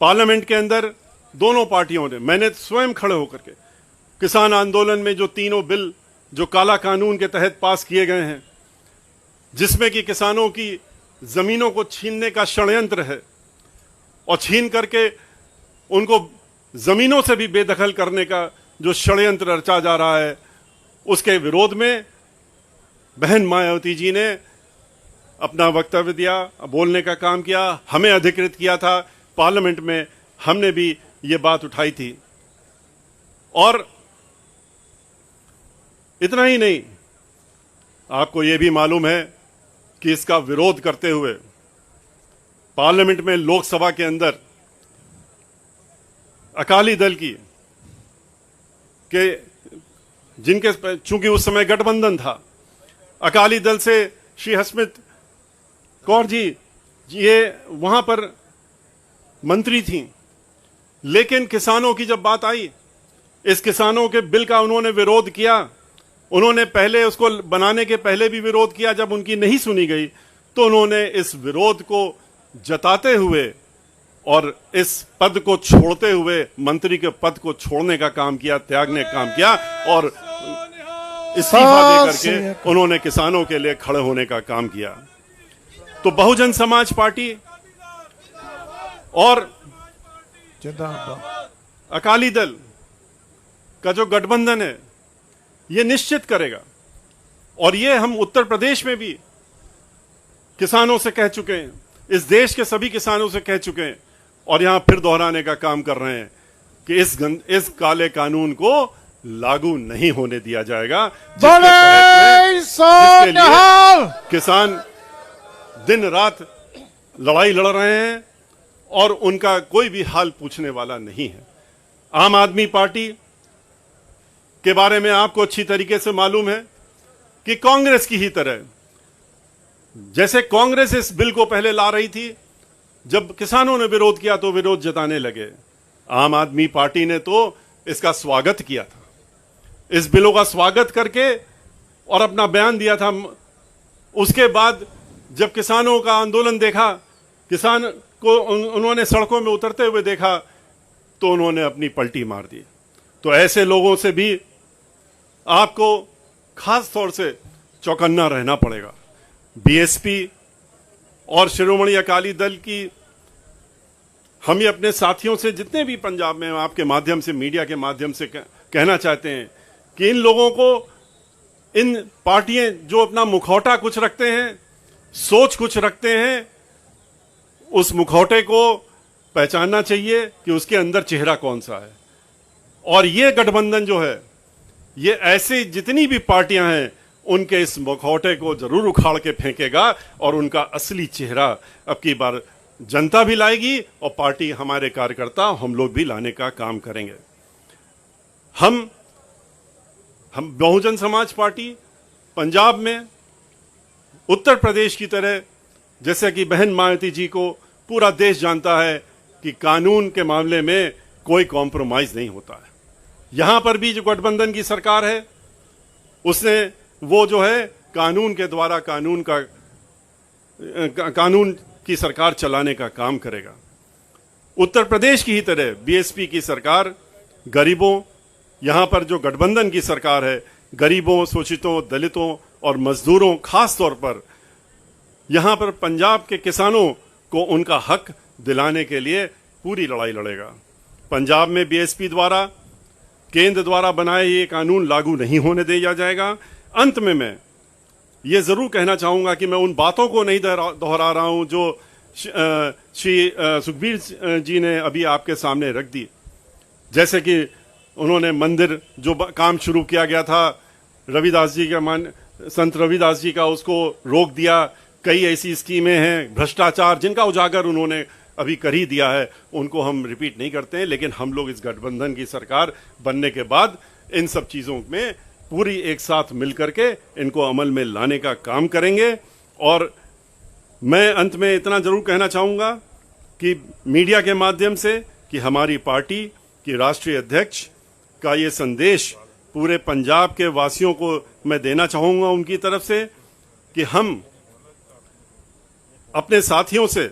पार्लियामेंट के अंदर दोनों पार्टियों ने, मैंने स्वयं खड़े होकर के किसान आंदोलन में जो तीनों बिल जो काला कानून के तहत पास किए गए हैं, जिसमें कि किसानों की जमीनों को छीनने का षड्यंत्र है और छीन करके उनको जमीनों से भी बेदखल करने का जो षड्यंत्र रचा जा रहा है, उसके विरोध में बहन मायावती जी ने अपना वक्तव्य दिया, बोलने का काम किया। हमें अधिकृत किया था पार्लियामेंट में, हमने भी ये बात उठाई थी। और इतना ही नहीं, आपको ये भी मालूम है कि इसका विरोध करते हुए पार्लियामेंट में, लोकसभा के अंदर अकाली दल की के जिनके चूंकि उस समय गठबंधन था, अकाली दल से श्री हसमित कौर जी ये वहां पर मंत्री थी, लेकिन किसानों की जब बात आई, इस किसानों के बिल का उन्होंने विरोध किया। उन्होंने पहले उसको बनाने के पहले भी विरोध किया, जब उनकी नहीं सुनी गई तो उन्होंने इस विरोध को जताते हुए और इस पद को छोड़ते हुए, मंत्री के पद को छोड़ने का काम किया, त्यागने का काम किया और इस्तीफा दे करके उन्होंने किसानों के लिए खड़े होने का काम किया। तो बहुजन समाज पार्टी और अकाली दल का जो गठबंधन है, ये निश्चित करेगा, और ये हम उत्तर प्रदेश में भी किसानों से कह चुके हैं, इस देश के सभी किसानों से कह चुके हैं, और यहां फिर दोहराने का काम कर रहे हैं कि इस काले कानून को लागू नहीं होने दिया जाएगा, जिसके लिए किसान दिन रात लड़ाई लड़ रहे हैं और उनका कोई भी हाल पूछने वाला नहीं है। आम आदमी पार्टी के बारे में आपको अच्छी तरीके से मालूम है कि कांग्रेस की ही तरह, जैसे कांग्रेस इस बिल को पहले ला रही थी, जब किसानों ने विरोध किया तो विरोध जताने लगे। आम आदमी पार्टी ने तो इसका स्वागत किया था, इस बिलों का स्वागत करके और अपना बयान दिया था। उसके बाद जब किसानों का आंदोलन देखा, किसान को उन्होंने सड़कों में उतरते हुए देखा, तो उन्होंने अपनी पलटी मार दी। तो ऐसे लोगों से भी आपको खास तौर से चौकन्ना रहना पड़ेगा। बीएसपी और शिरोमणि अकाली दल की हम ये अपने साथियों से जितने भी पंजाब में आपके माध्यम से, मीडिया के माध्यम से कहना चाहते हैं कि इन लोगों को, इन पार्टियां जो अपना मुखौटा कुछ रखते हैं, सोच कुछ रखते हैं, उस मुखौटे को पहचानना चाहिए कि उसके अंदर चेहरा कौन सा है। और ये गठबंधन जो है, ये ऐसे जितनी भी पार्टियां हैं उनके इस मुखौटे को जरूर उखाड़ के फेंकेगा और उनका असली चेहरा अब की बार जनता भी लाएगी और पार्टी, हमारे कार्यकर्ता, हम लोग भी लाने का काम करेंगे। हम बहुजन समाज पार्टी पंजाब में उत्तर प्रदेश की तरह, जैसे कि बहन मायावती जी को पूरा देश जानता है कि कानून के मामले में कोई कॉम्प्रोमाइज नहीं होता है। यहां पर भी जो गठबंधन की सरकार है उसने वो जो है कानून के द्वारा कानून की सरकार चलाने का काम करेगा। उत्तर प्रदेश की ही तरह बीएसपी की सरकार गरीबों, यहां पर जो गठबंधन की सरकार है, गरीबों, शोषितों, दलितों और मजदूरों, खास तौर पर यहां पर पंजाब के किसानों को उनका हक दिलाने के लिए पूरी लड़ाई लड़ेगा। पंजाब में बीएसपी द्वारा, केंद्र द्वारा बनाए ये कानून लागू नहीं होने दिया जाएगा। अंत में मैं ये जरूर कहना चाहूंगा कि मैं उन बातों को नहीं दोहरा रहा हूं जो श्री सुखबीर जी ने अभी आपके सामने रख दी। जैसे कि उन्होंने मंदिर जो काम शुरू किया गया था रविदास जी का, संत रविदास जी का, उसको रोक दिया। कई ऐसी स्कीमें हैं, भ्रष्टाचार जिनका उजागर उन्होंने अभी कर ही दिया है, उनको हम रिपीट नहीं करते हैं। लेकिन हम लोग इस गठबंधन की सरकार बनने के बाद इन सब चीजों में पूरी एक साथ मिलकर के इनको अमल में लाने का काम करेंगे। और मैं अंत में इतना जरूर कहना चाहूंगा कि मीडिया के माध्यम से कि हमारी पार्टी की राष्ट्रीय अध्यक्ष का ये संदेश पूरे पंजाब के वासियों को मैं देना चाहूंगा उनकी तरफ से कि हम अपने साथियों से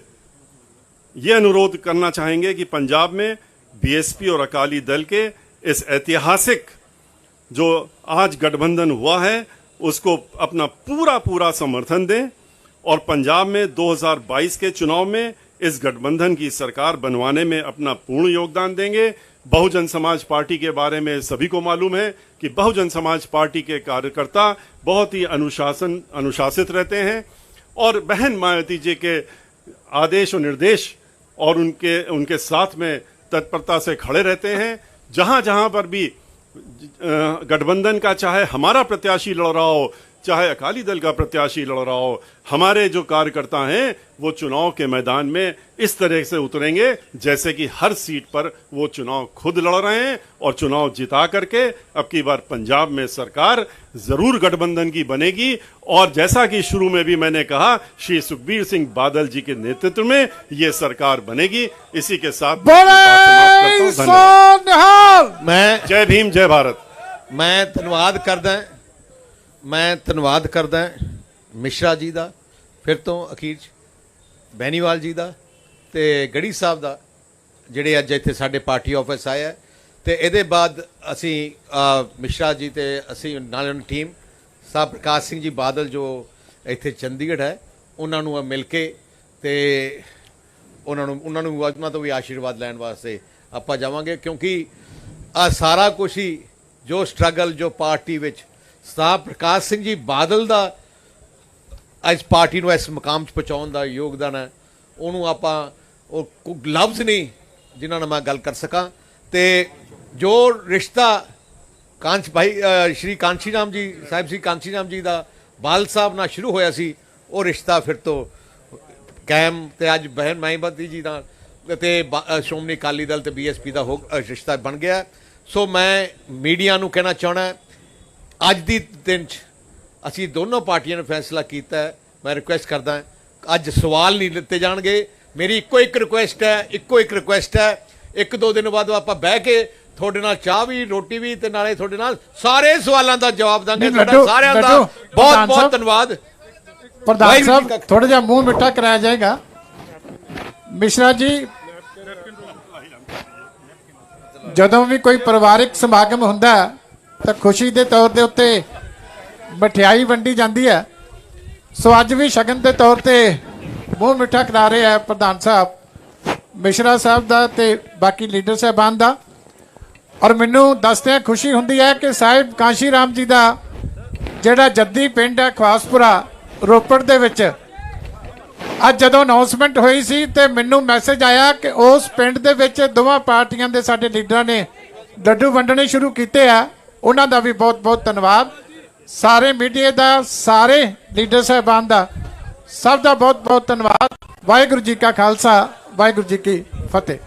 ये अनुरोध करना चाहेंगे कि पंजाब में बीएसपी और अकाली दल के इस ऐतिहासिक जो आज गठबंधन हुआ है उसको अपना पूरा समर्थन दें और पंजाब में 2022 के चुनाव में इस गठबंधन की सरकार बनवाने में अपना पूर्ण योगदान देंगे। बहुजन समाज पार्टी के बारे में सभी को मालूम है कि बहुजन समाज पार्टी के कार्यकर्ता बहुत ही अनुशासित रहते हैं और बहन मायावती जी के आदेश और निर्देश और उनके साथ में तत्परता से खड़े रहते हैं। जहां जहां पर भी गठबंधन का, चाहे हमारा प्रत्याशी लड़ रहा हो, चाहे अकाली दल का प्रत्याशी लड़ रहा हो, हमारे जो कार्यकर्ता हैं वो चुनाव के मैदान में इस तरह से उतरेंगे जैसे कि हर सीट पर वो चुनाव खुद लड़ रहे हैं और चुनाव जिता करके अब की बार पंजाब में सरकार जरूर गठबंधन की बनेगी। और जैसा कि शुरू में भी मैंने कहा, श्री सुखबीर सिंह बादल जी के नेतृत्व में ये सरकार बनेगी। इसी के साथ मैं जय भीम, जय भारत। मैं ਧੰਨਵਾਦ ਕਰਦਾ ਮਿਸ਼ਰਾ ਜੀ ਦਾ, ਫਿਰ ਤੋਂ ਅਖੀਰ 'ਚ ਬੈਨੀਵਾਲ ਜੀ ਦਾ ਤੇ ਗੜੀ ਸਾਹਿਬ ਦਾ ਜਿਹੜੇ ਅੱਜ ਇੱਥੇ ਸਾਡੇ ਪਾਰਟੀ ਆਫਿਸ ਆਏ ਹੈ। ਤੇ ਇਹਦੇ ਬਾਅਦ ਅਸੀਂ ਮਿਸ਼ਰਾ ਜੀ ਤੇ ਅਸੀਂ ਨਾਲ ਉਹਨਾਂ ਟੀਮ ਸਾਹਿਬ ਪ੍ਰਕਾਸ਼ ਸਿੰਘ ਜੀ ਬਾਦਲ ਜੋ ਇੱਥੇ ਚੰਡੀਗੜ੍ਹ ਹੈ ਉਹਨਾਂ ਨੂੰ ਮਿਲ ਕੇ ਤੇ ਉਹਨਾਂ ਤੋਂ ਵੀ ਆਸ਼ੀਰਵਾਦ ਲੈਣ ਵਾਸਤੇ ਆਪਾਂ ਜਾਵਾਂਗੇ, ਕਿਉਂਕਿ ਆ ਸਾਰਾ ਕੁਛ ਹੀ ਜੋ ਸਟਰਗਲ ਜੋ ਪਾਰਟੀ ਵਿੱਚ ਸਾਹਿਬ ਪ੍ਰਕਾਸ਼ ਸਿੰਘ ਜੀ ਬਾਦਲ ਦਾ ਇਸ ਪਾਰਟੀ ਨੂੰ ਇਸ ਮੁਕਾਮ 'ਚ ਪਹੁੰਚਾਉਣ ਦਾ ਯੋਗਦਾਨ ਹੈ, ਉਹਨੂੰ ਆਪਾਂ ਉਹ ਲਫ਼ਜ਼ ਨਹੀਂ ਜਿਨ੍ਹਾਂ ਨਾਲ ਮੈਂ ਗੱਲ ਕਰ ਸਕਾਂ। ਤੇ ਜੋ ਰਿਸ਼ਤਾ ਸ਼੍ਰੀ ਕਾਂਸ਼ੀ ਰਾਮ ਜੀ ਸਾਹਿਬ, ਸ਼੍ਰੀ ਕਾਂਸ਼ੀ ਰਾਮ ਜੀ ਦਾ ਬਾਲ ਸਾਹਿਬ ਨਾਲ ਸ਼ੁਰੂ ਹੋਇਆ ਸੀ, ਉਹ ਰਿਸ਼ਤਾ ਫਿਰ ਤੋਂ ਕਾਇਮ ਤੇ ਅੱਜ ਬਹਿਨ ਮਾਇਆਵਤੀ ਜੀ ਨਾਲ ਤੇ ਸ਼੍ਰੋਮਣੀ ਅਕਾਲੀ ਦਲ ਤੇ ਬੀਐਸਪੀ ਦਾ ਰਿਸ਼ਤਾ ਬਣ ਗਿਆ। ਸੋ ਮੈਂ ਮੀਡੀਆ ਨੂੰ ਕਹਿਣਾ ਚਾਹੁੰਦਾ, ਅੱਜ ਦੀ ਦਿਨ 'ਚ ਅਸੀਂ ਦੋਨੋਂ ਪਾਰਟੀਆਂ ਨੇ ਫੈਸਲਾ ਕੀਤਾ ਹੈ। ਮੈਂ ਰਿਕੁਐਸਟ ਕਰਦਾ, ਅੱਜ ਸਵਾਲ ਨਹੀਂ ਲਿੱਤੇ ਜਾਣਗੇ। ਮੇਰੀ ਇੱਕੋ ਇੱਕ ਰਿਕੁਐਸਟ ਹੈ, 1-2 ਦਿਨ ਬਾਅਦ ਆਪਾਂ ਬਹਿ ਕੇ ਤੁਹਾਡੇ ਨਾਲ ਚਾਹ ਵੀ, ਰੋਟੀ ਵੀ ਤੇ ਨਾਲੇ ਤੁਹਾਡੇ ਨਾਲ ਸਾਰੇ ਸਵਾਲਾਂ ਦਾ ਜਵਾਬ ਦਾਂਗੇ। ਤੁਹਾਡਾ ਸਾਰਿਆਂ ਦਾ ਬਹੁਤ ਬਹੁਤ ਧੰਨਵਾਦ। ਪ੍ਰਧਾਨ ਸਾਹਿਬ ਥੋੜਾ ਜਿਹਾ ਮੂੰਹ ਮਿੱਠਾ ਕਰਾਇਆ ਜਾਏਗਾ। ਮਿਸ਼ਰਾ ਜੀ, ਜਦੋਂ ਵੀ ਕੋਈ ਪਰਿਵਾਰਿਕ ਸਮਾਗਮ ਹੁੰਦਾ ਤਾਂ ਖੁਸ਼ੀ ਦੇ ਤੌਰ ਦੇ ਉੱਤੇ ਮਠਿਆਈ ਵੰਡੀ ਜਾਂਦੀ ਹੈ। ਸੋ ਅੱਜ ਵੀ ਸ਼ਗਨ ਦੇ ਤੌਰ ਤੇ ਮੂੰਹ ਮਿੱਠਾ ਕਰਾ ਰਹੇ ਆ ਪ੍ਰਧਾਨ ਸਾਹਿਬ ਮਿਸ਼ਰਾ ਸਾਹਿਬ ਦਾ ਤੇ ਬਾਕੀ ਲੀਡਰ ਸਾਹਿਬਾਨ ਦਾ। ਔਰ ਮੈਨੂੰ ਦੱਸਦਿਆਂ ਖੁਸ਼ੀ ਹੁੰਦੀ ਹੈ ਕਿ ਸਾਹਿਬ ਕਾਂਸ਼ੀ ਰਾਮ ਜੀ ਦਾ ਜਿਹੜਾ ਜੱਦੀ ਪਿੰਡ ਹੈ ਖਵਾਸਪੁਰਾ ਰੋਪੜ ਦੇ ਵਿੱਚ, ਅੱਜ ਜਦੋਂ ਅਨਾਉਂਸਮੈਂਟ ਹੋਈ ਸੀ ਤੇ ਮੈਨੂੰ ਮੈਸੇਜ ਆਇਆ ਕਿ ਉਸ ਪਿੰਡ ਦੇ ਵਿੱਚ ਦੋਵਾਂ ਪਾਰਟੀਆਂ ਦੇ ਸਾਡੇ ਲੀਡਰਾਂ ਨੇ ਲੱਡੂ ਵੰਡਣੇ ਸ਼ੁਰੂ ਕੀਤੇ ਆ। ਉਹਨਾਂ ਦਾ ਵੀ ਬਹੁਤ ਬਹੁਤ ਧੰਨਵਾਦ। ਸਾਰੇ ਮੀਡੀਆ ਦਾ, ਸਾਰੇ ਲੀਡਰ ਸਾਹਿਬਾਨ ਦਾ, ਸਭ ਦਾ ਬਹੁਤ ਬਹੁਤ ਧੰਨਵਾਦ। ਵਾਹਿਗੁਰੂ ਜੀ ਕਾ ਖਾਲਸਾ, ਵਾਹਿਗੁਰੂ ਜੀ ਕੀ ਫਤਿਹ।